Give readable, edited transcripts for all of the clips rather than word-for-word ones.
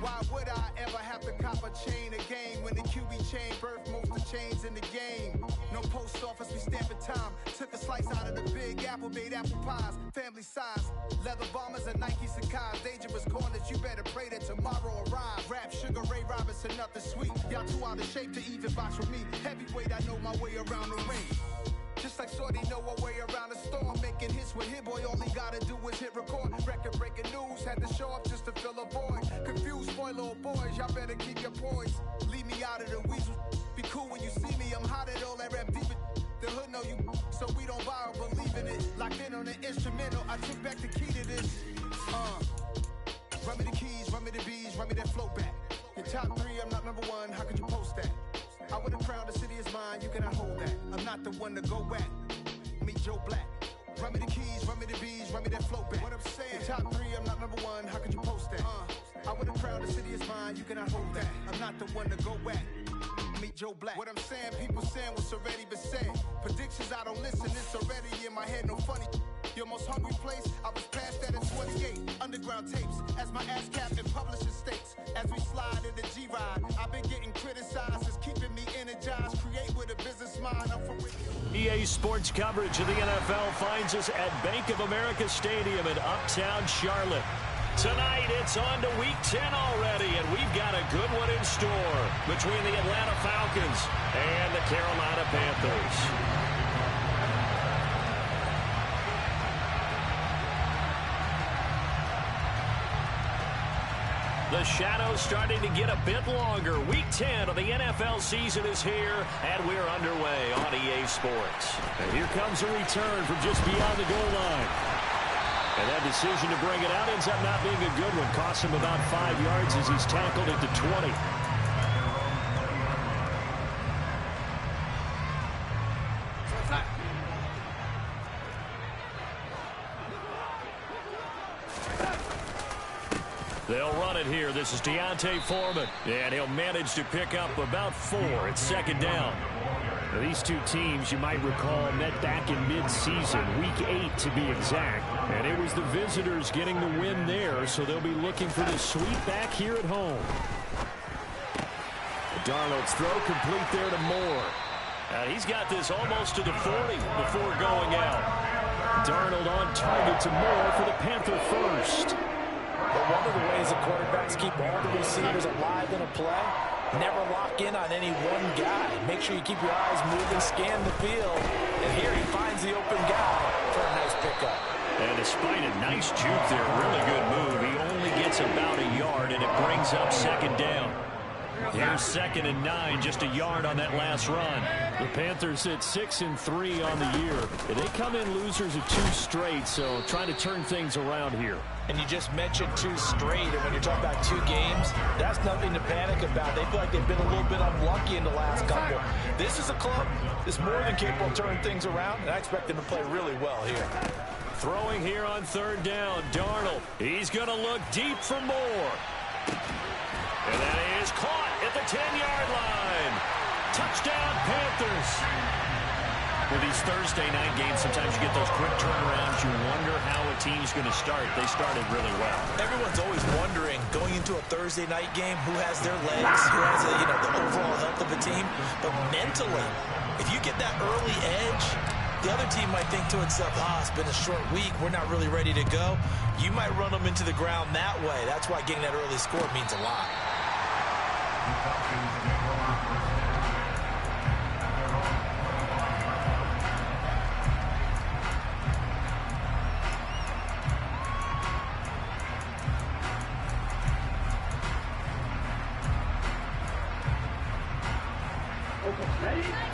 Why would I ever have to cop a chain again when the QB chain birthed most of the chains in the game? No post office, we stamping time. Took a slice out of the big apple, made apple pies, family size. Leather bombers and Nike Sacai's. Dangerous corners, you better pray that tomorrow arrives. Rap, Sugar Ray Robinson, nothing sweet. Y'all too out of shape to even box with me. Heavyweight, I know my way around the ring. Just like Shorty know her way around the storm. Making hits with Hit Boy, all he gotta do is hit record. Record breaking news, had to show up just to fill a void. Confused boy, little boys, y'all better keep your poise. Leave me out of the weasel. Be cool when you see me, I'm hot at all that rap deep. The hood know you, so we don't borrow, believe in it. Locked in on the instrumental, I took back the key to this. Run me the keys, run me the bees, run me that flow back. Your top 3, I'm not number 1, how could you post that? I would have crowned the city is mine, you cannot hold that. I'm not the one to go back. Meet Joe Black. Run me the keys, run me the bees, run me that flow back. What I'm saying, your top 3, I'm not number 1, how could you post that? I would have crowned the city is mine, you cannot hold that. I'm not the one to go back. Meet Joe Black. What I'm saying, people saying what's already been said. Predictions, I don't listen, it's already in my head, no funny. Your most hungry place, I was past that in 28. Underground tapes, as my ass cap in publishing states. As we slide in the G-Ride, I've been getting criticized, it's keeping me energized. Create with a business mind, I'm for real. EA Sports coverage of the NFL finds us at Bank of America Stadium in Uptown Charlotte. Tonight, it's on to Week 10 already, and we've got a good one in store between the Atlanta Falcons and the Carolina Panthers. The shadow's starting to get a bit longer. Week 10 of the NFL season is here, and we're underway on EA Sports. And here comes a return from just beyond the goal line. And that decision to bring it out ends up not being a good one. Costs him about 5 yards as he's tackled at the 20. They'll run it here. This is Deontay Foreman. And he'll manage to pick up about 4 at second down. Now, these two teams, you might recall, met back in mid-season, Week 8 to be exact. And it was the visitors getting the win there, so they'll be looking for the sweep back here at home. Darnold's throw complete there to Moore. He's got this almost to the 40 before going out. Darnold on target to Moore for the Panther first. But one of the ways that quarterbacks keep all the receivers alive in a play, never lock in on any one guy. Make sure you keep your eyes moving, scan the field. And here he finds the open guy for a nice pickup. And despite a nice juke there, really good move, he only gets about a yard, and it brings up second down. Here's 2nd and 9, just a yard on that last run. The Panthers at 6-3 on the year. They come in losers of 2 straight, so trying to turn things around here. And you just mentioned 2 straight, and when you're talking about 2 games, that's nothing to panic about. They feel like they've been a little bit unlucky in the last couple. This is a club that's more than capable of turning things around, and I expect them to play really well here. Throwing here on 3rd down, Darnold. He's going to look deep for Moore. And that is caught at the 10-yard line. Touchdown, Panthers. With these Thursday night games, sometimes you get those quick turnarounds. You wonder how a team's going to start. They started really well. Everyone's always wondering, going into a Thursday night game, who has their legs, who has the overall health of the team. But mentally, if you get that early edge, the other team might think to itself, it's been a short week, we're not really ready to go. You might run them into the ground that way. That's why getting that early score means a lot.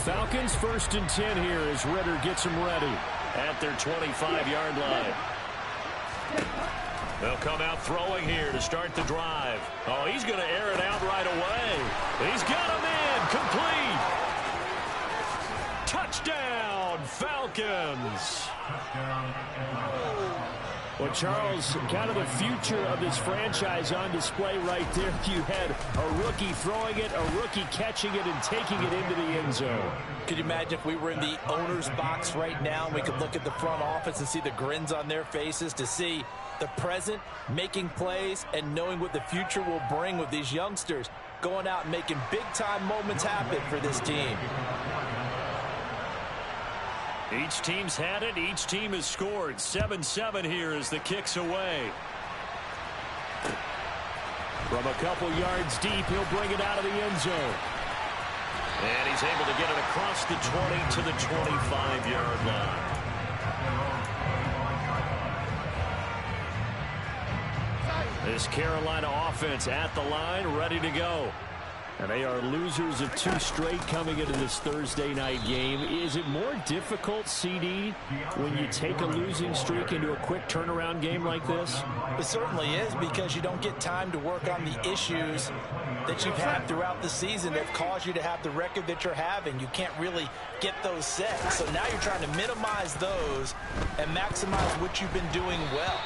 Falcons 1st and 10 here as Ritter gets them ready at their 25-yard line. They'll come out throwing here to start the drive. Oh, he's going to air it out right away. He's got him in. Complete. Touchdown, Falcons. Well, Charles, kind of the future of this franchise on display right there. You had a rookie throwing it, a rookie catching it, and taking it into the end zone. Could you imagine if we were in the owner's box right now and we could look at the front office and see the grins on their faces to see the present, making plays, and knowing what the future will bring with these youngsters going out and making big-time moments happen for this team. Each team's had it. Each team has scored. 7-7 here as the kick's away. From a couple yards deep, he'll bring it out of the end zone. And he's able to get it across the 20 to the 25-yard line. This Carolina offense at the line, ready to go. And they are losers of 2 straight coming into this Thursday night game. Is it more difficult, CD, when you take a losing streak into a quick turnaround game like this? It certainly is, because you don't get time to work on the issues that you've had throughout the season that caused you to have the record that you're having. You can't really get those set. So now you're trying to minimize those and maximize what you've been doing well.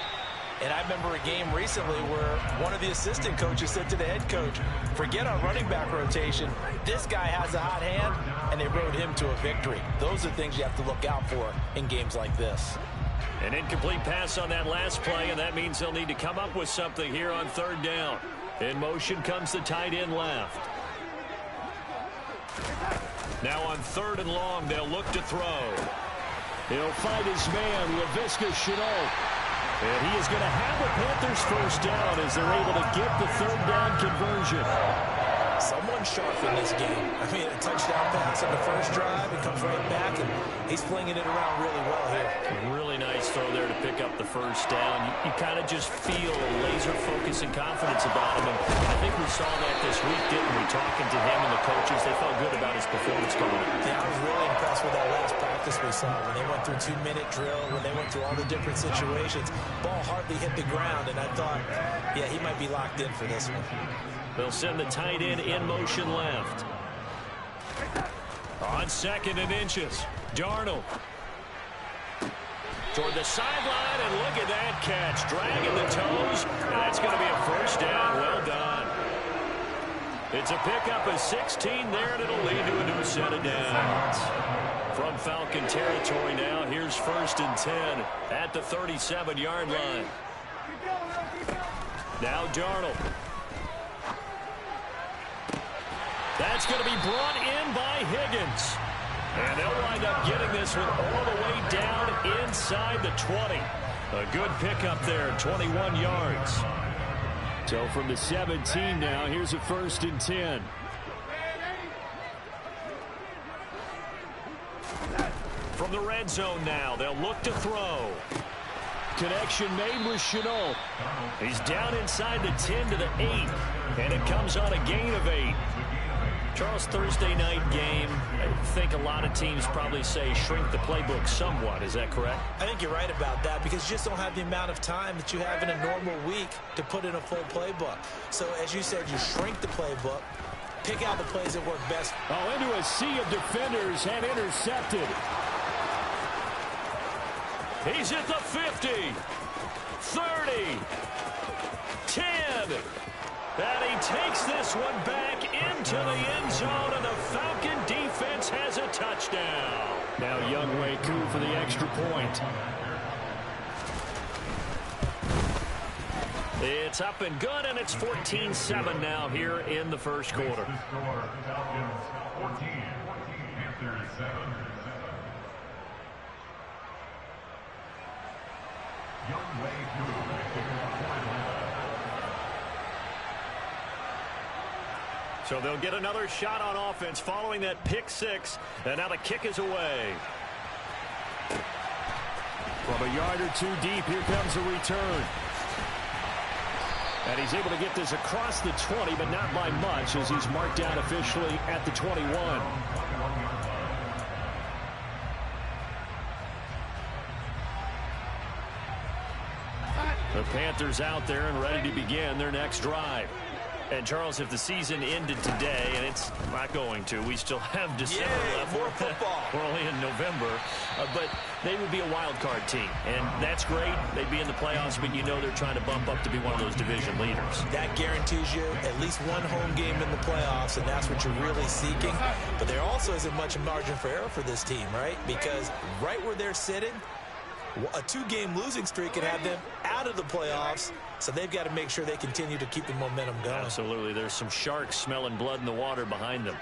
And I remember a game recently where one of the assistant coaches said to the head coach, forget our running back rotation. This guy has a hot hand, and they rode him to a victory. Those are things you have to look out for in games like this. An incomplete pass on that last play, and that means they'll need to come up with something here on 3rd down. In motion comes the tight end left. Now on 3rd and long, they'll look to throw. He'll find his man, Laviska Shenault. And he is going to have the Panthers first down as they're able to get the 3rd down conversion. Someone sharp in this game. I mean, a touchdown pass on the first drive. It comes right back, and he's flinging it around really well here. Really nice throw there to pick up the first down. You kind of just feel a laser focus and confidence about him. And I think we saw that this week, didn't we? Talking to him and the coaches, they felt good about his performance coming up. Yeah, I was really impressed with that last practice we saw when they went through 2-minute drill, when they went through all the different situations. Ball hardly hit the ground, and I thought, yeah, he might be locked in for this one. They'll send the tight end in motion left. On 2nd and inches, Darnold. Toward the sideline, and look at that catch. Dragging the toes, and that's going to be a first down. Well done. It's a pickup of 16 there, and it'll lead to a new set of downs. From Falcon territory now, here's 1st and 10 at the 37-yard line. Now Darnold. That's going to be brought in by Higgins. And they'll wind up getting this one all the way down inside the 20. A good pickup there, 21 yards. So from the 17 now, here's a 1st and 10. From the red zone now, they'll look to throw. Connection made with Shenault. He's down inside the 10 to the 8. And it comes on a gain of 8. Charles, Thursday night game, I think a lot of teams probably say shrink the playbook somewhat. Is that correct? I think you're right about that, because you just don't have the amount of time that you have in a normal week to put in a full playbook. So, as you said, you shrink the playbook, pick out the plays that work best. Oh, into a sea of defenders and intercepted. He's at the 50, 30, 10. And he takes this one back into the end zone, and the Falcon defense has a touchdown. Now Younghoe Koo for the extra point. It's up and good, and it's 14-7 now here in the first quarter. So they'll get another shot on offense following that pick 6, and now the kick is away. From a yard or 2 deep, here comes a return. And he's able to get this across the 20, but not by much, as he's marked down officially at the 21. The Panthers out there and ready to begin their next drive. And, Charles, if the season ended today, and it's not going to, we still have December left. More football. We're only in November. But they would be a wild card team. And that's great. They'd be in the playoffs, but you know they're trying to bump up to be one of those division leaders. That guarantees you at least one home game in the playoffs, and that's what you're really seeking. But there also isn't much margin for error for this team, right? Because right where they're sitting, A 2-game losing streak could have them out of the playoffs, so they've got to make sure they continue to keep the momentum going. Absolutely. There's some sharks smelling blood in the water behind them.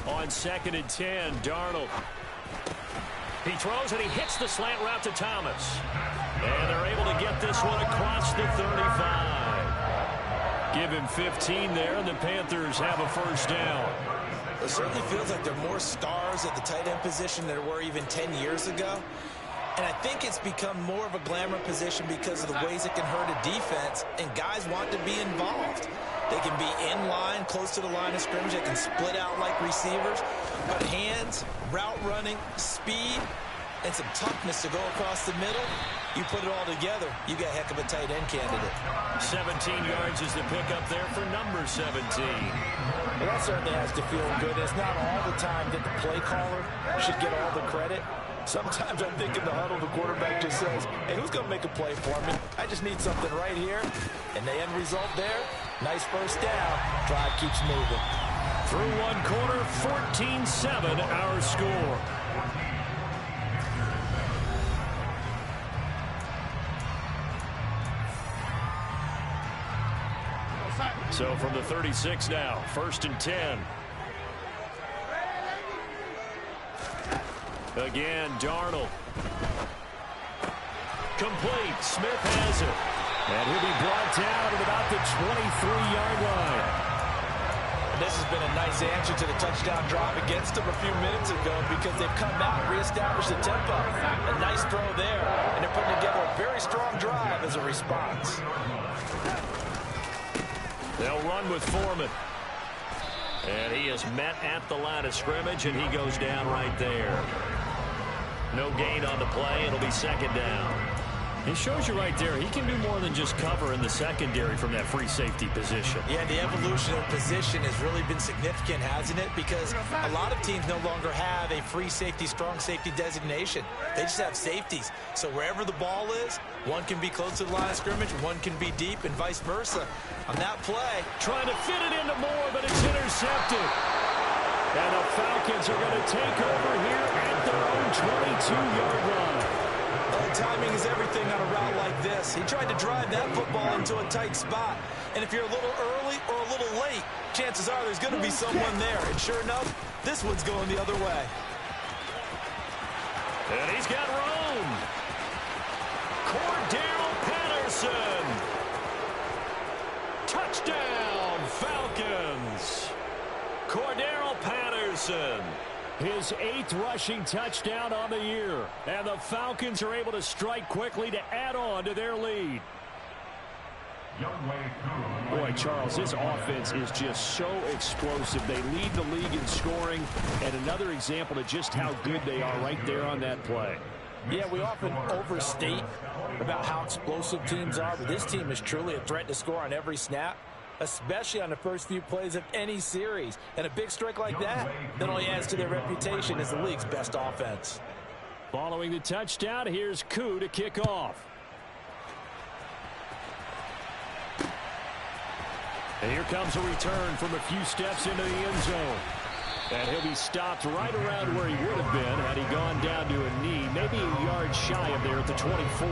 On 2nd and 10, Darnold. He throws and he hits the slant route to Thomas. And they're able to get this one across the 35. Give him 15 there, and the Panthers have a first down. It certainly feels like there are more stars at the tight end position than there were even 10 years ago. And I think it's become more of a glamour position because of the ways it can hurt a defense, and guys want to be involved. They can be in line, close to the line of scrimmage. They can split out like receivers. But hands, route running, speed, and some toughness to go across the middle, you put it all together, you got a heck of a tight end candidate. 17 yards is the pickup there for number 17. Well, that certainly has to feel good. It's not all the time that the play caller should get all the credit. Sometimes I think in the huddle, the quarterback just says, hey, who's going to make a play for me? I just need something right here. And the end result there, nice first down. Drive keeps moving. Through one quarter, 14-7 our score. So from the 36 now, 1st and 10. Again, Darnold. Complete. Smith has it. And he'll be brought down at about the 23-yard line. And this has been a nice answer to the touchdown drive against them a few minutes ago because they've come out and reestablished the tempo. A nice throw there, and they're putting together a very strong drive as a response. They'll run with Foreman. And he is met at the line of scrimmage, and he goes down right there. No gain on the play. It'll be 2nd down. It shows you right there, he can do more than just cover in the secondary from that free safety position. Yeah, the evolution of position has really been significant, hasn't it? Because a lot of teams no longer have a free safety, strong safety designation. They just have safeties. So wherever the ball is, one can be close to the line of scrimmage, one can be deep, and vice versa. On that play, trying to fit it into Moore, but it's intercepted. And the Falcons are going to take over here at their own 22-yard line. Timing is everything on a route like this. He tried to drive that football into a tight spot. And if you're a little early or a little late, chances are there's going to be someone there. And sure enough, this one's going the other way. And he's got room. Cordell Patterson. Touchdown, Falcons. Cordell Patterson. His 8th rushing touchdown on the year. And the Falcons are able to strike quickly to add on to their lead. Boy, Charles, this offense is just so explosive. They lead the league in scoring. And another example of just how good they are right there on that play. Yeah, we often overstate about how explosive teams are, but this team is truly a threat to score on every snap, especially on the first few plays of any series. And a big strike like that only adds to their reputation as the league's best offense. Following the touchdown, here's Koo to kick off. And here comes a return from a few steps into the end zone. And he'll be stopped right around where he would have been had he gone down to a knee, maybe a yard shy of there at the 24.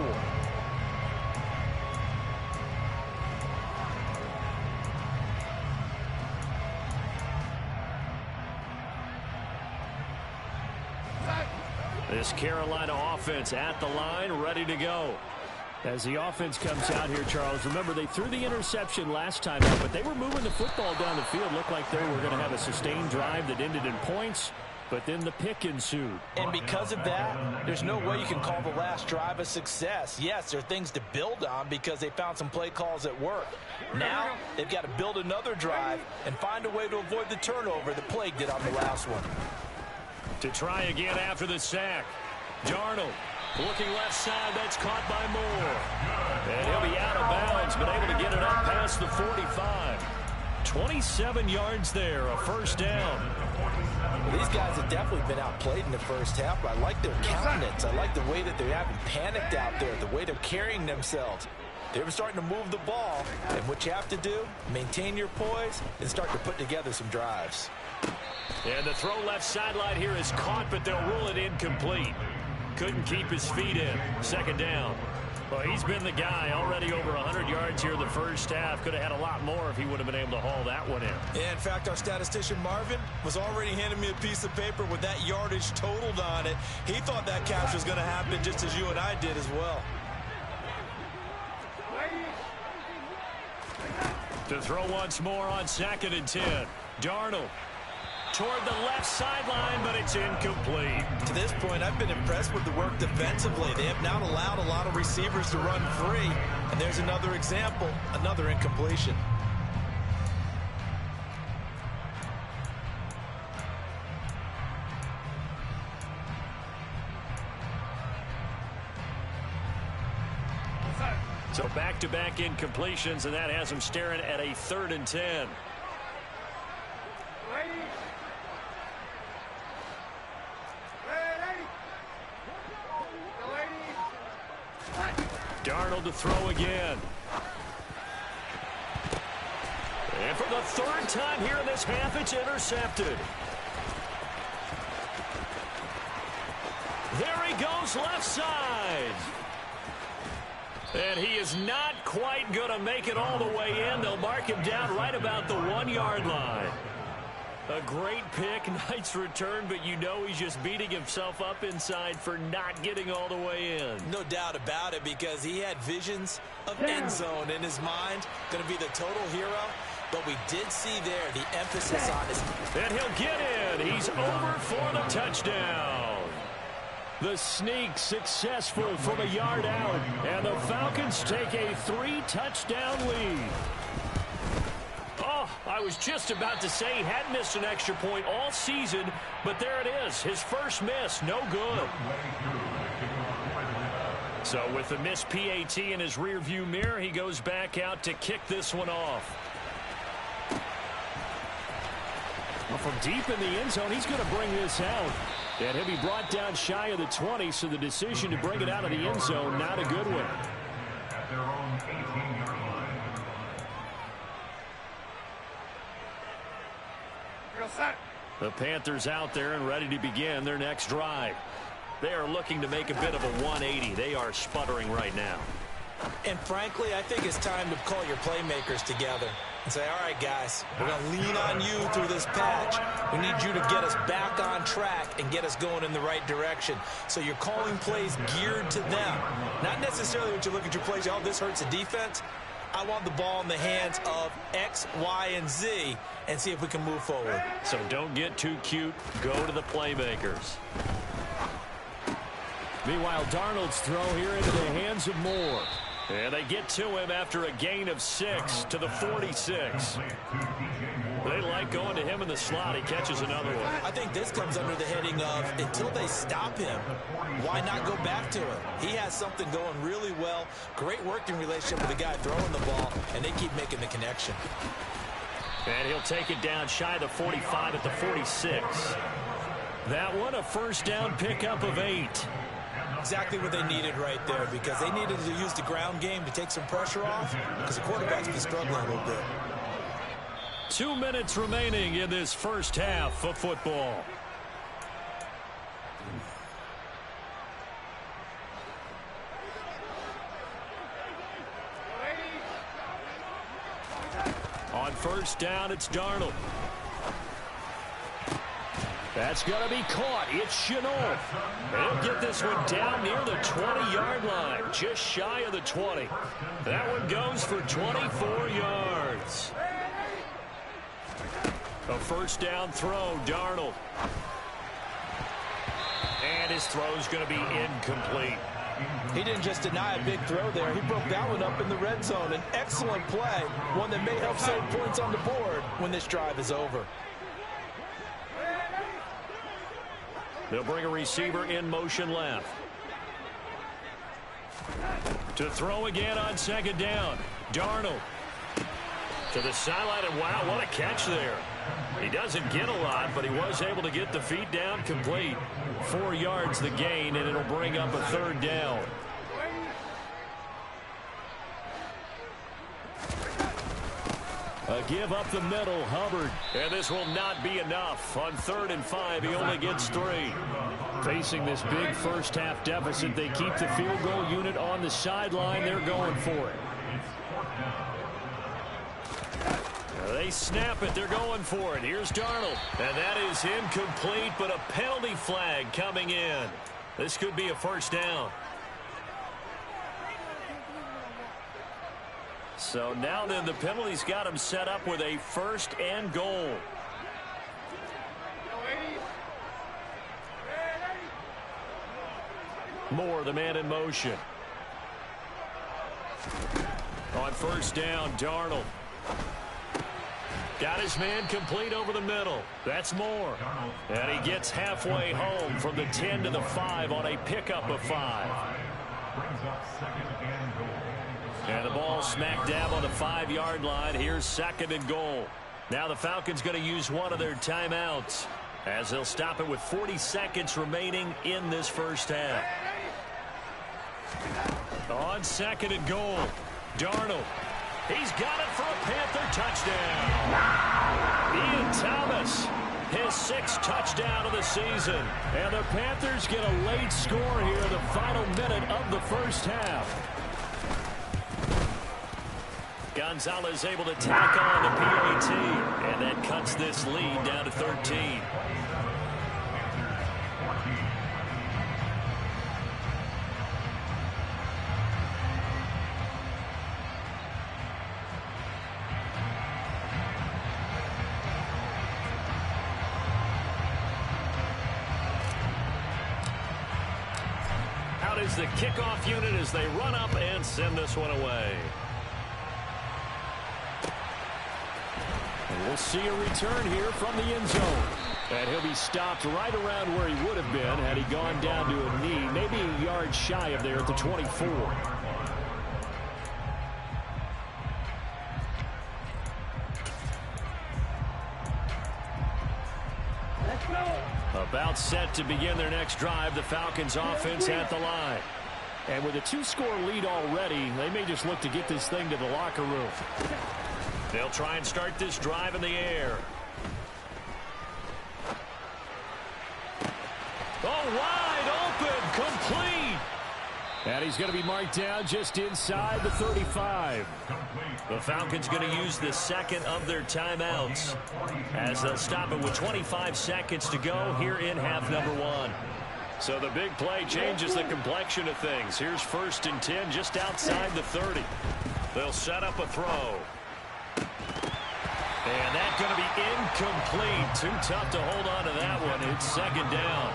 This Carolina offense at the line, ready to go. As the offense comes out here, Charles, remember they threw the interception last time out, but they were moving the football down the field. Looked like they were going to have a sustained drive that ended in points, but then the pick ensued. And because of that, there's no way you can call the last drive a success. Yes, there are things to build on because they found some play calls that work. Now, they've got to build another drive and find a way to avoid the turnover that plagued it on the last one. To try again after the sack, Darnold. Looking left side, that's caught by Moore. And he'll be out of bounds, but able to get it up past the 45. 27 yards there, a first down. These guys have definitely been outplayed in the first half, but I like their countenance. I like the way that they haven't panicked out there, the way they're carrying themselves. They were starting to move the ball, and what you have to do, maintain your poise and start to put together some drives. And the throw left sideline here is caught, but they'll rule it incomplete. Couldn't keep his feet in. Second down. Well, he's been the guy already over 100 yards here in the first half. Could have had a lot more if he would have been able to haul that one in. Yeah, in fact, our statistician Marvin was already handing me a piece of paper with that yardage totaled on it. He thought that catch was going to happen just as you and I did as well. To throw once more on 2nd and 10. Darnold toward the left sideline, but it's incomplete. To this point, I've been impressed with the work defensively. They have not allowed a lot of receivers to run free. And there's another example, another incompletion. So back-to-back incompletions, and that has him staring at a 3rd and 10. Darnold to throw again. And for the 3rd time here in this half, it's intercepted. There he goes, left side. And he is not quite going to make it all the way in. They'll mark him down right about the 1-yard line. A great pick, nice return, but you know he's just beating himself up inside for not getting all the way in. No doubt about it, because he had visions of end zone in his mind. Going to be the total hero. But we did see there the emphasis on his... And he'll get in. He's over for the touchdown. The sneak successful from a yard out. And the Falcons take a 3-touchdown lead. Oh, I was just about to say he hadn't missed an extra point all season, but there it is. His first miss, no good. So with the missed PAT in his rearview mirror, he goes back out to kick this one off. Well, from deep in the end zone, he's going to bring this out. And he'll be brought down shy of the 20, so the decision to bring it out of the end zone, not a good one. At their own 18-yard line. The Panthers out there and ready to begin their next drive. They are looking to make a bit of a 180. They are sputtering right now. And frankly, I think it's time to call your playmakers together and say, all right, guys, we're going to lean on you through this patch. We need you to get us back on track and get us going in the right direction. So you're calling plays geared to them. Not necessarily when you look at your plays, oh, this hurts the defense. I want the ball in the hands of X, Y, and Z and see if we can move forward. So don't get too cute. Go to the playmakers. Meanwhile, Darnold's throw here into the hands of Moore. And they get to him after a gain of 6 to the 46. They like going to him in the slot. He catches another one. I think this comes under the heading of until they stop him, why not go back to it? He has something going really well. Great working relationship with the guy throwing the ball, and they keep making the connection. And he'll take it down shy of the 45 at the 46. That one, a first down pickup of 8. Exactly what they needed right there, because they needed to use the ground game to take some pressure off, because the quarterback's been struggling a little bit. 2 minutes remaining in this first half of football. On first down, it's Darnold. That's going to be caught. It's Chenault. He'll get this one down near the 20-yard line, just shy of the 20. That one goes for 24 yards. A first down throw, Darnold. And his throw's going to be incomplete. He didn't just deny a big throw there. He broke that one up in the red zone. An excellent play, one that may help save points on the board when this drive is over. They'll bring a receiver in motion left. To throw again on second down. Darnold to the sideline, and wow, what a catch there. He doesn't get a lot, but he was able to get the feet down complete. 4 yards the gain, and it'll bring up a 3rd down. A give up the middle, Hubbard. And this will not be enough. On 3rd and 5, he only gets 3. Facing this big first-half deficit, they keep the field goal unit on the sideline. They're going for it. They snap it. They're going for it. Here's Darnold. And that is incomplete, but a penalty flag coming in. This could be a 1st down. So now then the penalty's got him set up with a 1st and goal. Moore, the man in motion. On 1st down, Darnold. Got his man complete over the middle. That's Moore. And he gets halfway home from the 10 to the 5 on a pickup of 5. And the ball smack dab on the 5-yard line. Here's 2nd and goal. Now the Falcons going to use one of their timeouts as they'll stop it with 40 seconds remaining in this first half. On 2nd and goal, Darnold. He's got it for a Panther touchdown. Ian Thomas, his 6th touchdown of the season. And the Panthers get a late score here in the final minute of the first half. Gonzalez able to tack on the PAT, and that cuts this lead down to 13. Out is the kickoff unit as they run up and send this one away. And we'll see a return here from the end zone. And he'll be stopped right around where he would have been had he gone down to a knee, maybe a yard shy of there at the 24. About set to begin their next drive, the Falcons offense at the line. And with a 2-score lead already, they may just look to get this thing to the locker room. They'll try and start this drive in the air. Oh, wide open, complete. And he's going to be marked down just inside the 35. The Falcons going to use the 2nd of their timeouts as they'll stop it with 25 seconds to go here in half number 1. So the big play changes the complexion of things. Here's 1st and 10 just outside the 30. They'll set up a throw. And that's going to be incomplete. Too tough to hold on to that one. It's 2nd down.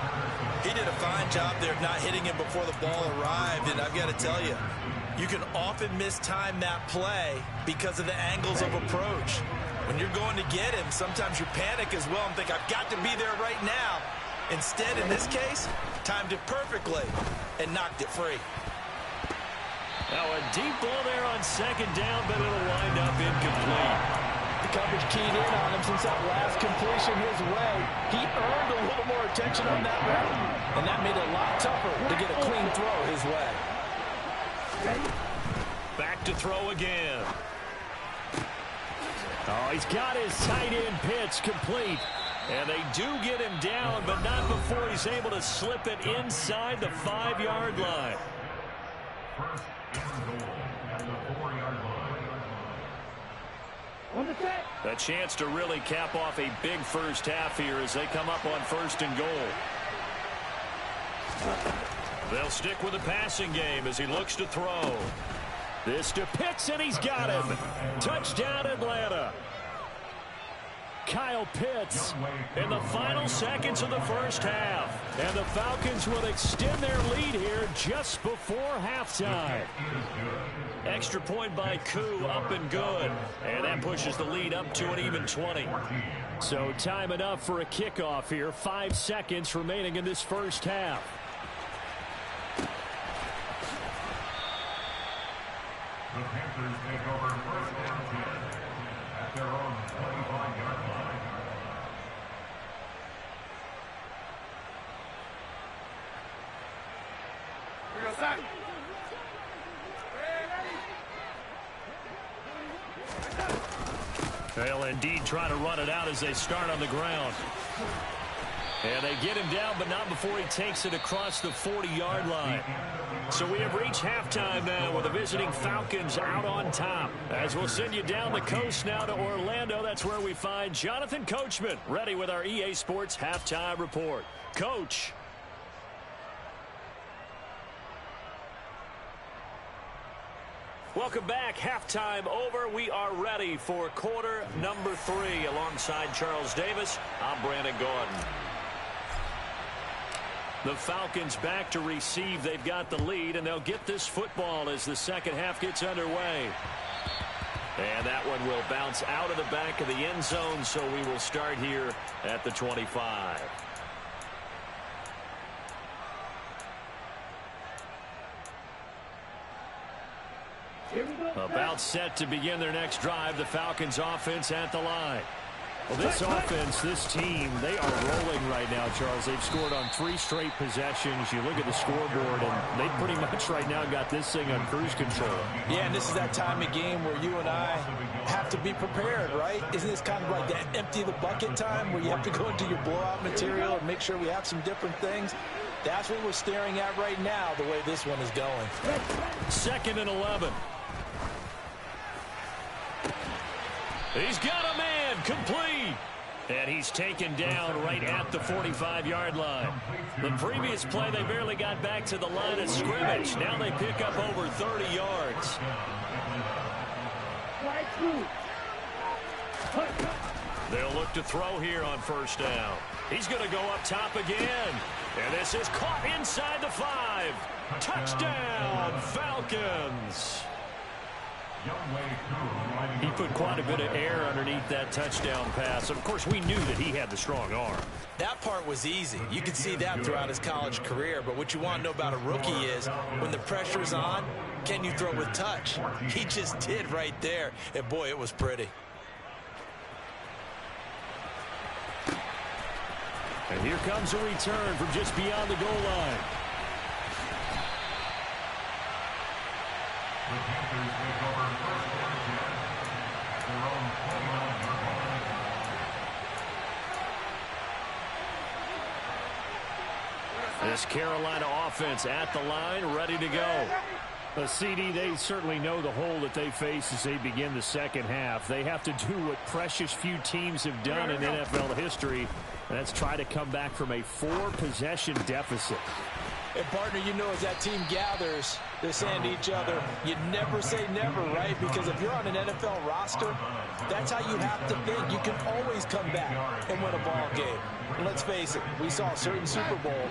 He did a fine job there of not hitting him before the ball arrived, and I've got to tell you, you can often mistime that play because of the angles of approach. When you're going to get him, sometimes you panic as well and think, I've got to be there right now. Instead, in this case, timed it perfectly and knocked it free. Now a deep ball there on 2nd down, but it'll wind up incomplete. The coverage keyed in on him since that last completion his way. He earned a little more attention on that route, and that made it a lot tougher to get a clean throw his way. Back to throw again. Oh, he's got his tight end pitch complete. And they do get him down, but not before he's able to slip it inside the 5-yard line. First and goal at the 4-yard line. A chance to really cap off a big first half here as they come up on 1st and goal. They'll stick with the passing game as he looks to throw. This to Pitts, and he's got him. Touchdown, Atlanta. Kyle Pitts in the final seconds of the first half. And the Falcons will extend their lead here just before halftime. Extra point by Koo, up and good. And that pushes the lead up to an even 20. So time enough for a kickoff here. 5 seconds remaining in this first half. The Panthers take over 1st and 10 at their own 25-yard line. They'll indeed try to run it out as they start on the ground. And they get him down, but not before he takes it across the 40-yard line. So we have reached halftime now with the visiting Falcons out on top. As we'll send you down the coast now to Orlando, that's where we find Jonathan Coachman ready with our EA Sports Halftime Report. Coach. Welcome back. Halftime over. We are ready for quarter number 3. Alongside Charles Davis, I'm Brandon Gordon. The Falcons back to receive. They've got the lead, and they'll get this football as the second half gets underway. And that one will bounce out of the back of the end zone, so we will start here at the 25. About set to begin their next drive, the Falcons offense at the line. Well, this offense, this team, they are rolling right now, Charles. They've scored on 3 straight possessions. You look at the scoreboard, and they pretty much right now got this thing on cruise control. Yeah, and this is that time of game where you and I have to be prepared, right? Isn't this kind of like that empty the bucket time where you have to go into your blowout material and make sure we have some different things? That's what we're staring at right now, the way this one is going. 2nd and 11. He's got a man, complete. And he's taken down right at the 45-yard line. The previous play, they barely got back to the line of scrimmage. Now they pick up over 30 yards. They'll look to throw here on first down. He's going to go up top again. And this is caught inside the 5. Touchdown, Falcons. He put quite a bit of air underneath that touchdown pass. Of course, we knew that he had the strong arm. That part was easy. You could see that throughout his college career. But what you want to know about a rookie is when the pressure's on, can you throw with touch? He just did right there. And, boy, it was pretty. And here comes a return from just beyond the goal line. The Panthers take over first and 10. Their own 29-yard line. This Carolina offense at the line, ready to go. CD, they certainly know the hole that they face as they begin the second half. They have to do what precious few teams have done in NFL history, and that's try to come back from a 4-possession deficit. And, partner, you know as that team gathers, they're saying to each other, you never say never, right? Because if you're on an NFL roster, that's how you have to think. You can always come back and win a ball game. And let's face it, we saw a certain Super Bowl,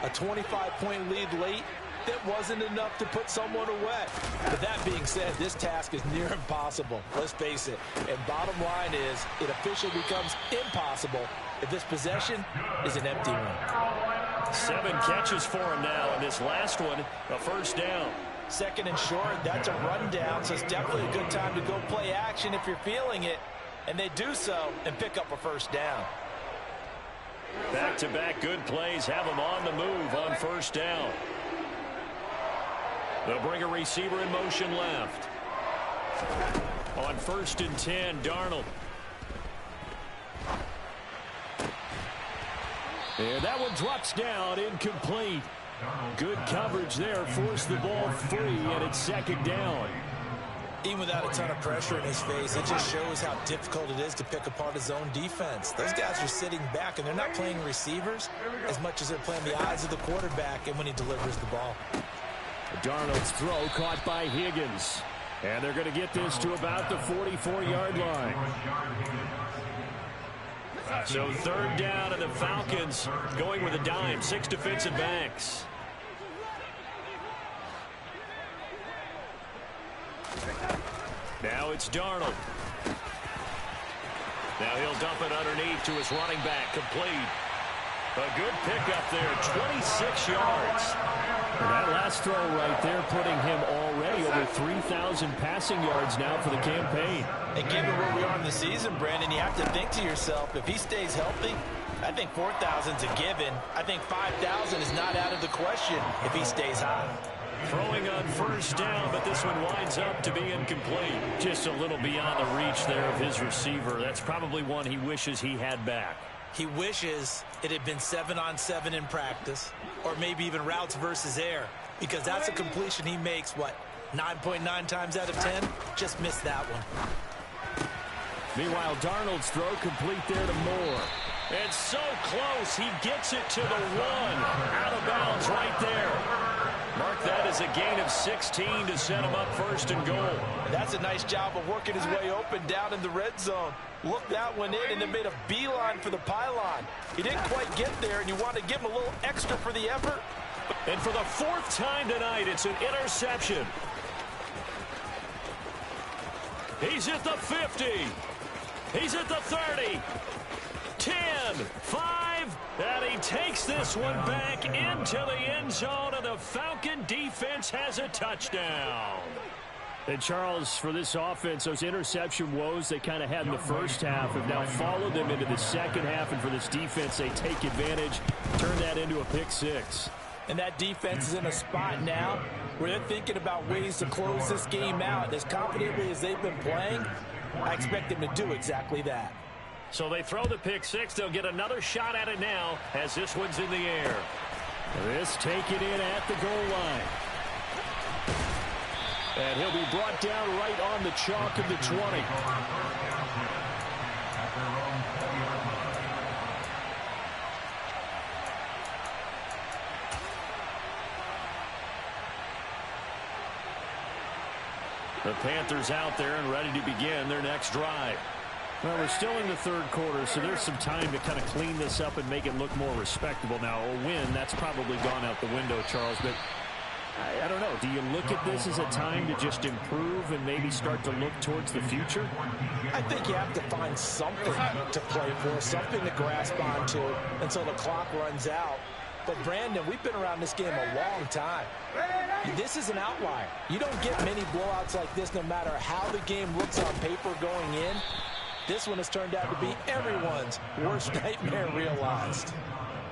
a 25-point lead late, that wasn't enough to put someone away. But that being said, this task is near impossible. Let's face it. And bottom line is, it officially becomes impossible if this possession is an empty one. 7 catches for him now, and this last one, a first down. 2nd and short, that's a rundown, so it's definitely a good time to go play action if you're feeling it. And they do so and pick up a first down. Back-to-back good plays have them on the move on first down. They'll bring a receiver in motion left. On 1st and 10, Darnold. And that one drops down, incomplete. Good coverage there, forced the ball free, and it's 2nd down. Even without a ton of pressure in his face, it just shows how difficult it is to pick apart his own defense. Those guys are sitting back, and they're not playing receivers as much as they're playing the eyes of the quarterback and when he delivers the ball. Darnold's throw caught by Higgins. And they're going to get this to about the 44-yard line. So 3rd down, and the Falcons going with a dime, 6 defensive backs. Now it's Darnold. Now he'll dump it underneath to his running back, complete. A good pickup there, 26 yards. And that last throw right there putting him already over 3,000 passing yards now for the campaign. And given where we are in the season, Brandon, you have to think to yourself, if he stays healthy, I think 4,000's a given. I think 5,000 is not out of the question if he stays high. Throwing on first down, but this one winds up to be incomplete. Just a little beyond the reach there of his receiver. That's probably one he wishes he had back. He wishes it had been 7-on-7 in practice, or maybe even routes versus air, because that's a completion he makes, 9.9 times out of 10? Just missed that one. Meanwhile, Darnold's throw complete there to Moore. It's so close. He gets it to the 1. Out of bounds right there. Mark that as a gain of 16 to set him up first and goal. That's a nice job of working his way open down in the red zone. Looked that one in and then made a beeline for the pylon. He didn't quite get there, and you want to give him a little extra for the effort. And for the 4th time tonight, it's an interception. He's at the 50. He's at the 30. 10, 5, and he takes this one back into the end zone, and the Falcon defense has a touchdown. And Charles, for this offense, those interception woes they kind of had in the first half have now followed them into the second half, and for this defense, they take advantage, turn that into a pick 6. And that defense is in a spot now where they're thinking about ways to close this game out. As confidently as they've been playing, I expect them to do exactly that. So they throw the pick 6. They'll get another shot at it now as this one's in the air. This taken in at the goal line. And he'll be brought down right on the chalk of the 20. The Panthers out there and ready to begin their next drive. Well, we're still in the third quarter, so there's some time to kind of clean this up and make it look more respectable. Now, a win, that's probably gone out the window, Charles, but I don't know. Do you look at this as a time to just improve and maybe start to look towards the future? I think you have to find something to play for, something to grasp onto until the clock runs out. But, Brandon, we've been around this game a long time. This is an outlier. You don't get many blowouts like this no matter how the game looks on paper going in. This one has turned out to be everyone's worst nightmare realized.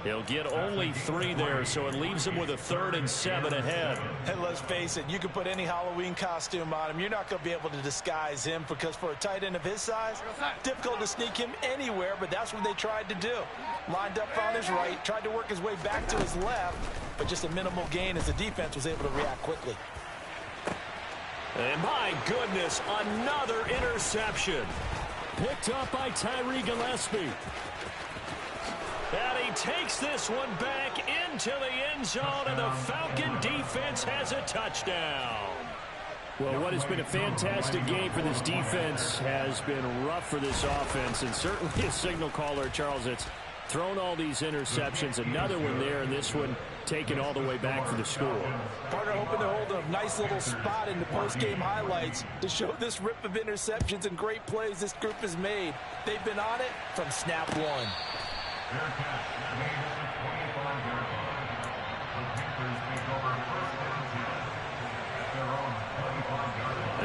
He'll get only 3 there, so it leaves him with a 3rd and 7 ahead. And let's face it, you can put any Halloween costume on him. You're not going to be able to disguise him because for a tight end of his size, difficult to sneak him anywhere, but that's what they tried to do. Lined up on his right, tried to work his way back to his left, but just a minimal gain as the defense was able to react quickly. And my goodness, another interception. Picked up by Tyree Gillespie. And he takes this one back into the end zone, and the Falcon defense has a touchdown. Well, what has been a fantastic game for this defense has been rough for this offense, and certainly a signal caller, Charles, it's thrown all these interceptions. Another one there, and this one taken all the way back for the score. Partner hoping to hold a nice little spot in the post-game highlights to show this rip of interceptions and great plays this group has made. They've been on it from snap one.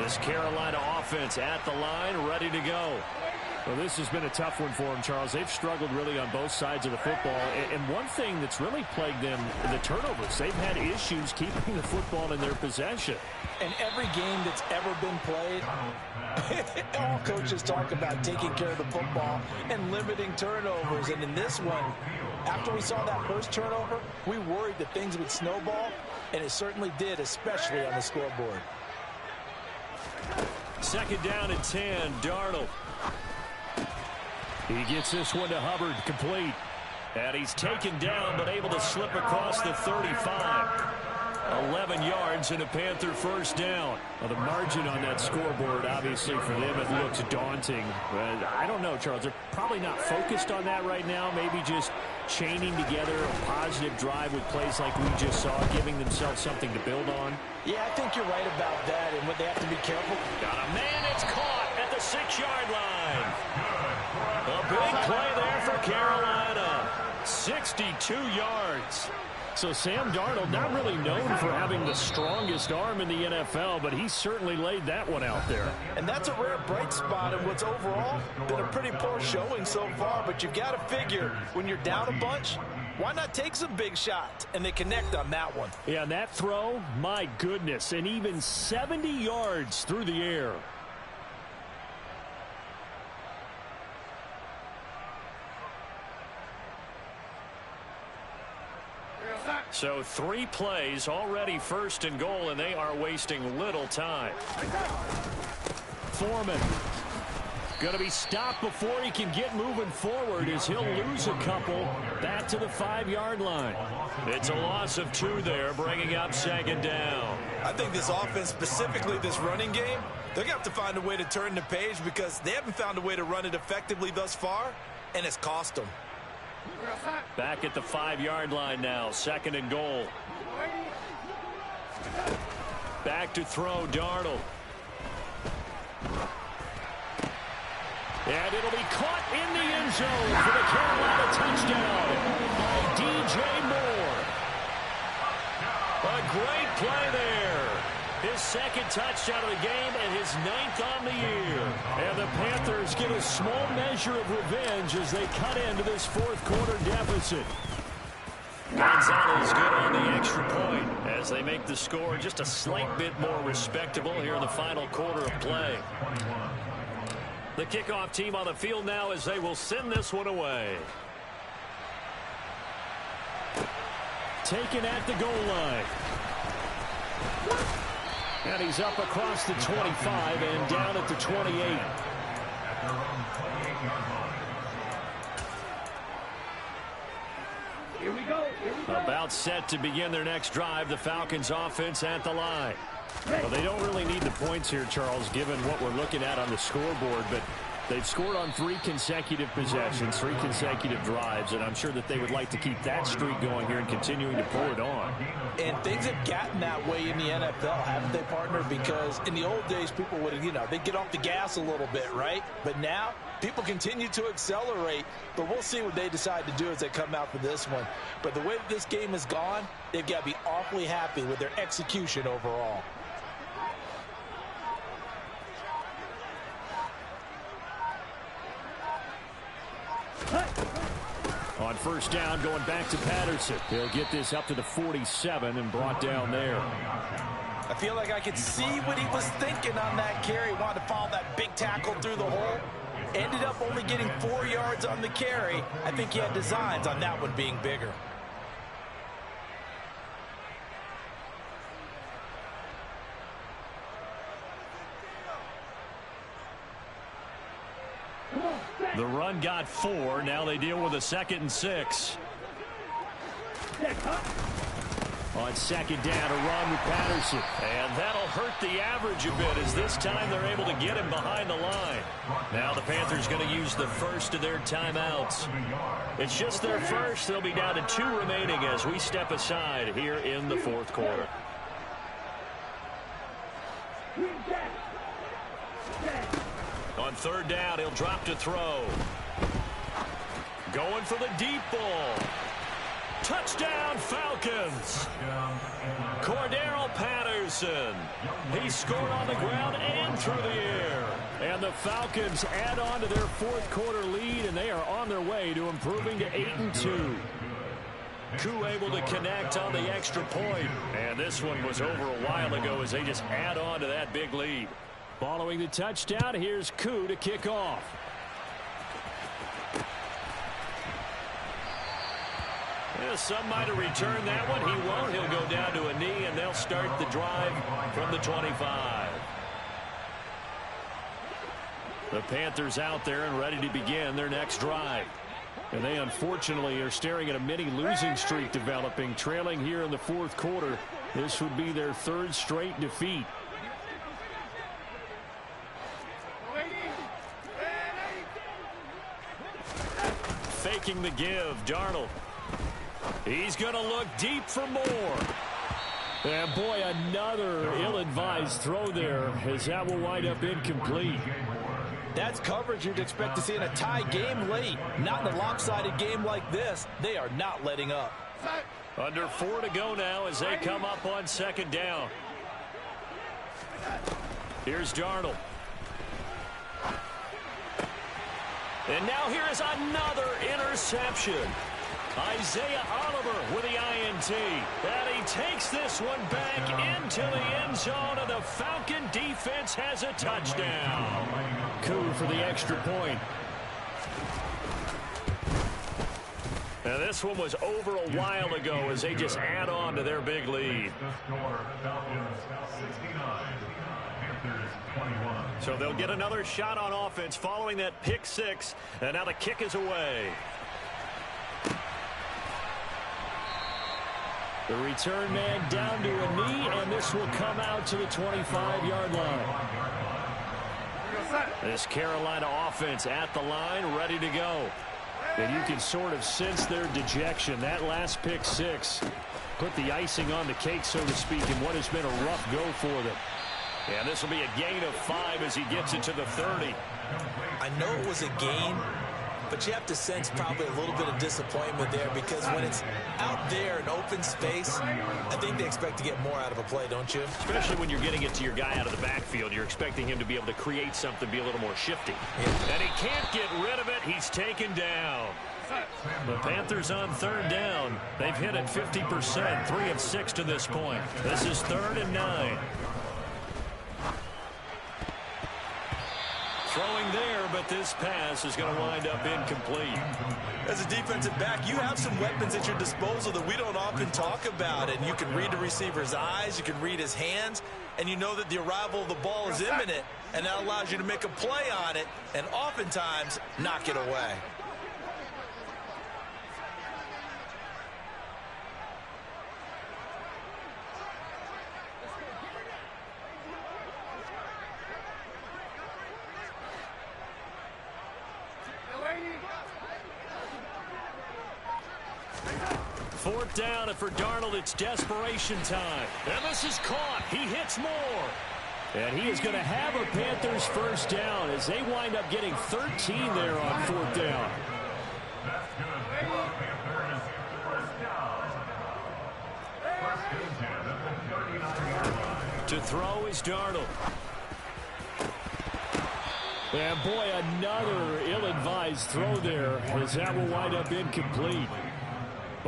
This Carolina offense at the line, ready to go. Well, this has been a tough one for them, Charles. They've struggled really on both sides of the football. And one thing that's really plagued them, the turnovers. They've had issues keeping the football in their possession. And every game that's ever been played, all coaches talk about taking care of the football and limiting turnovers. And in this one, after we saw that first turnover, we worried that things would snowball, and it certainly did, especially on the scoreboard. 2nd down and 10, Darnold. He gets this one to Hubbard, complete. And he's taken down, but able to slip across the 35. 11 yards and a Panther first down. Well, the margin on that scoreboard, obviously, for them, it looks daunting. But I don't know, Charles. They're probably not focused on that right now. Maybe just chaining together a positive drive with plays like we just saw, giving themselves something to build on. Yeah, I think you're right about that, and what they have to be careful. Got a man, it's caught at the 6-yard line. A big play there for Carolina. 62 yards. So Sam Darnold, not really known for having the strongest arm in the NFL, but he certainly laid that one out there. And that's a rare bright spot in what's overall been a pretty poor showing so far. But you've got to figure when you're down a bunch, Why not take some big shots? And they connect on that one. Yeah, and that throw, my goodness, and even 70 yards through the air. So 3 plays, already first and goal, and they are wasting little time. Foreman going to be stopped before he can get moving forward as he'll lose a couple back to the 5-yard line. It's a loss of 2 there, bringing up second down. I think this offense, specifically this running game, they're going to have to find a way to turn the page because they haven't found a way to run it effectively thus far, and it's cost them. Back at the 5-yard line now, second and goal. Back to throw, Darnold. And it'll be caught in the end zone for the Carolina touchdown by DJ Moore. A great play there. His second touchdown of the game and his 9th on the year. And the Panthers get a small measure of revenge as they cut into this 4th quarter deficit. Gonzalez good on the extra point as they make the score just a slight bit more respectable here in the final quarter of play. The kickoff team on the field now as they will send this one away. Taken at the goal line. And he's up across the 25 and down at the 28. Here we go. About set to begin their next drive, the Falcons offense at the line. Well, they don't really need the points here, Charles, given what we're looking at on the scoreboard, but they've scored on 3 consecutive possessions, 3 consecutive drives, and I'm sure that they would like to keep that streak going here and continuing to pull it on. And things have gotten that way in the NFL, haven't they, partner? Because in the old days, people would, they'd get off the gas a little bit, right? But now, people continue to accelerate, but we'll see what they decide to do as they come out for this one. But the way that this game has gone, they've got to be awfully happy with their execution overall. On first down, going back to Patterson. He'll get this up to the 47 and brought down there. I feel like I could see what he was thinking on that carry. Wanted to follow that big tackle through the hole. Ended up only getting 4 yards on the carry. I think he had designs on that one being bigger. The run got 4. Now they deal with a 2nd and 6. On second down, a run with Patterson. And that'll hurt the average a bit as this time they're able to get him behind the line. Now the Panthers going to use the first of their timeouts. It's just their first. They'll be down to 2 remaining as we step aside here in the 4th quarter. On third down, he'll drop to throw. Going for the deep ball. Touchdown, Falcons. Cordero Patterson. He scored on the ground and through the air. And the Falcons add on to their 4th quarter lead, and they are on their way to improving to 8-2. Koo able to connect on the extra point. And this one was over a while ago as they just add on to that big lead. Following the touchdown, here's Koo to kick off. Yeah, some might have returned that one. He won't. He'll go down to a knee, and they'll start the drive from the 25. The Panthers out there and ready to begin their next drive. And they unfortunately are staring at a mini losing streak developing, trailing here in the 4th quarter. This would be their 3rd straight defeat. Faking the give, Darnold. He's going to look deep for more. And boy, another ill-advised throw there as that will wind up incomplete. That's coverage you'd expect to see in a tie game late. Not in a lopsided game like this. They are not letting up. Under 4 to go now as they come up on second down. Here's Darnold. And now here is another interception. Isaiah Oliver with the INT. And he takes this one back into the end zone, and the Falcon defense has a touchdown. Coup for the extra point. Now this one was over a while ago as they just add on to their big lead. So they'll get another shot on offense following that pick six, and now the kick is away. The return man down to a knee, and this will come out to the 25-yard line. This Carolina offense at the line, ready to go. And you can sort of sense their dejection. That last pick six put the icing on the cake, so to speak, in what has been a rough go for them. And this will be a gain of 5 as he gets it to the 30. I know it was a gain, but you have to sense probably a little bit of disappointment there, because when it's out there in open space, I think they expect to get more out of a play, don't you? Especially when you're getting it to your guy out of the backfield. You're expecting him to be able to create something, be a little more shifty. Yeah. And he can't get rid of it. He's taken down. The Panthers on third down. They've hit it 50%, 3 of 6 to this point. This is 3rd and 9. Throwing there, but this pass is going to wind up incomplete. As a defensive back, you have some weapons at your disposal that we don't often talk about. And you can read the receiver's eyes, you can read his hands, and you know that the arrival of the ball is imminent. And that allows you to make a play on it and oftentimes knock it away. Fourth down, and for Darnold, it's desperation time. And this is caught. He hits more. And he is going to have a Panthers first down as they wind up getting 13 there on fourth down. To throw is Darnold. And boy, another ill-advised throw there as that will wind up incomplete.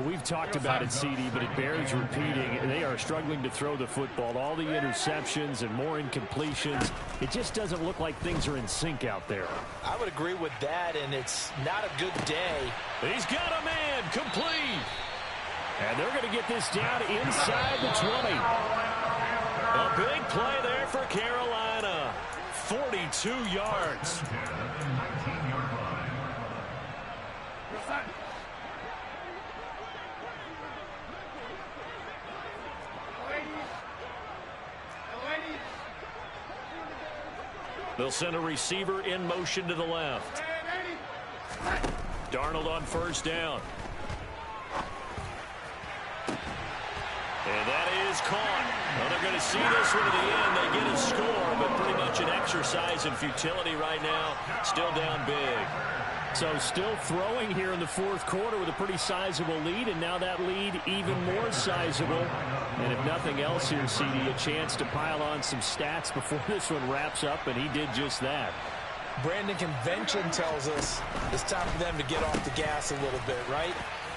We've talked about it, CD, but it bears repeating. They are struggling to throw the football. All the interceptions and more incompletions. It just doesn't look like things are in sync out there. I would agree with that, and it's not a good day. He's got a man complete. And they're going to get this down inside the 20. A big play there for Carolina. 42 yards. They'll send a receiver in motion to the left. Darnold on first down. And that is caught. Well, they're going to see this one to the end. They get a score, but pretty much an exercise in futility right now. Still down big. So still throwing here in the fourth quarter with a pretty sizable lead, and now that lead even more sizable. And if nothing else here, CD, a chance to pile on some stats before this one wraps up, and he did just that. Brandon, convention tells us it's time for them to get off the gas a little bit, right?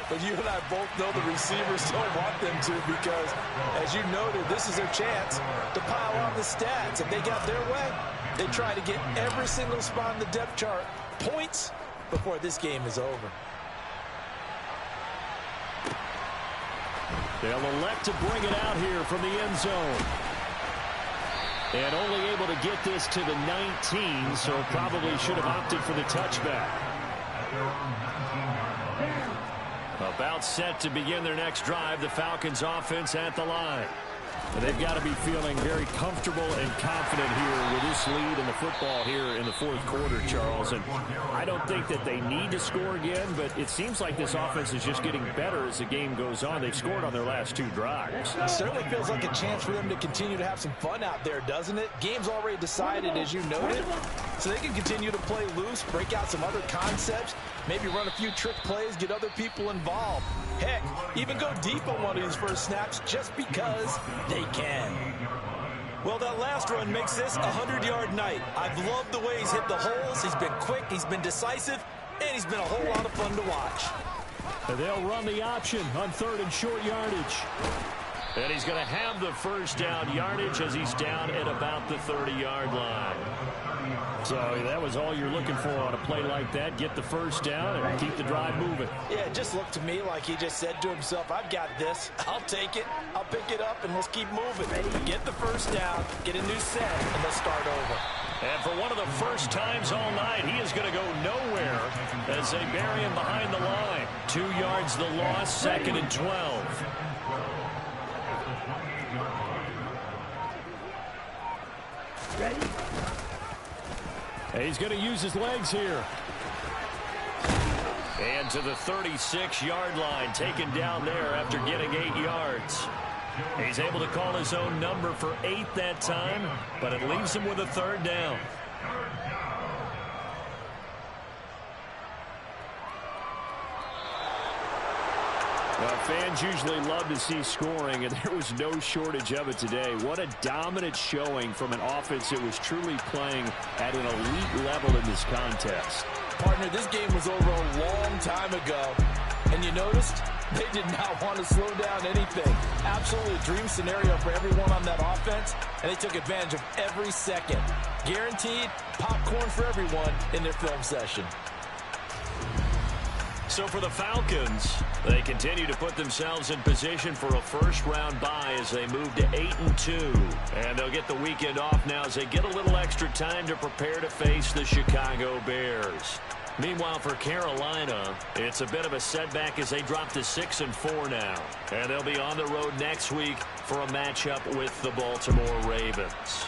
But you and I both know the receivers don't want them to, because, as you noted, this is their chance to pile on the stats. If they got their way, they try to get every single spot in the depth chart points before this game is over. They'll elect to bring it out here from the end zone. And only able to get this to the 19, so probably should have opted for the touchback. About set to begin their next drive, the Falcons offense at the line. And they've got to be feeling very comfortable and confident here with this lead in the football here in the fourth quarter, Charles. And I don't think that they need to score again, but it seems like this offense is just getting better as the game goes on. They've scored on their last 2 drives. It certainly feels like a chance for them to continue to have some fun out there, doesn't it? Game's already decided, as you noted, so they can continue to play loose, break out some other concepts, maybe run a few trick plays, get other people involved. Heck, even go deep on one of these first snaps just because they can. Well, that last run makes this a 100-yard night. I've loved the way he's hit the holes. He's been quick, he's been decisive, and he's been a whole lot of fun to watch. And they'll run the option on 3rd and short yardage. And he's going to have the first down yardage as he's down at about the 30-yard line. So that was all you're looking for on a play like that. Get the first down and keep the drive moving. Yeah, it just looked to me like he just said to himself, I've got this. I'll take it. I'll pick it up, and let's keep moving. Get the first down, get a new set, and let's start over. And for one of the first times all night, he is going to go nowhere as they bury him behind the line. 2 yards the loss, 2nd and 12. Ready? He's going to use his legs here. And to the 36-yard line, taken down there after getting 8 yards. He's able to call his own number for 8 that time, but it leaves him with a 3rd down. Well, fans usually love to see scoring, and there was no shortage of it today. What a dominant showing from an offense that was truly playing at an elite level in this contest. Partner, this game was over a long time ago, and you noticed they did not want to slow down anything. Absolutely a dream scenario for everyone on that offense, and they took advantage of every second. Guaranteed popcorn for everyone in their film session. So for the Falcons, they continue to put themselves in position for a first-round bye as they move to 8-2. And they'll get the weekend off now as they get a little extra time to prepare to face the Chicago Bears. Meanwhile, for Carolina, it's a bit of a setback as they drop to 6-4 now. And they'll be on the road next week for a matchup with the Baltimore Ravens.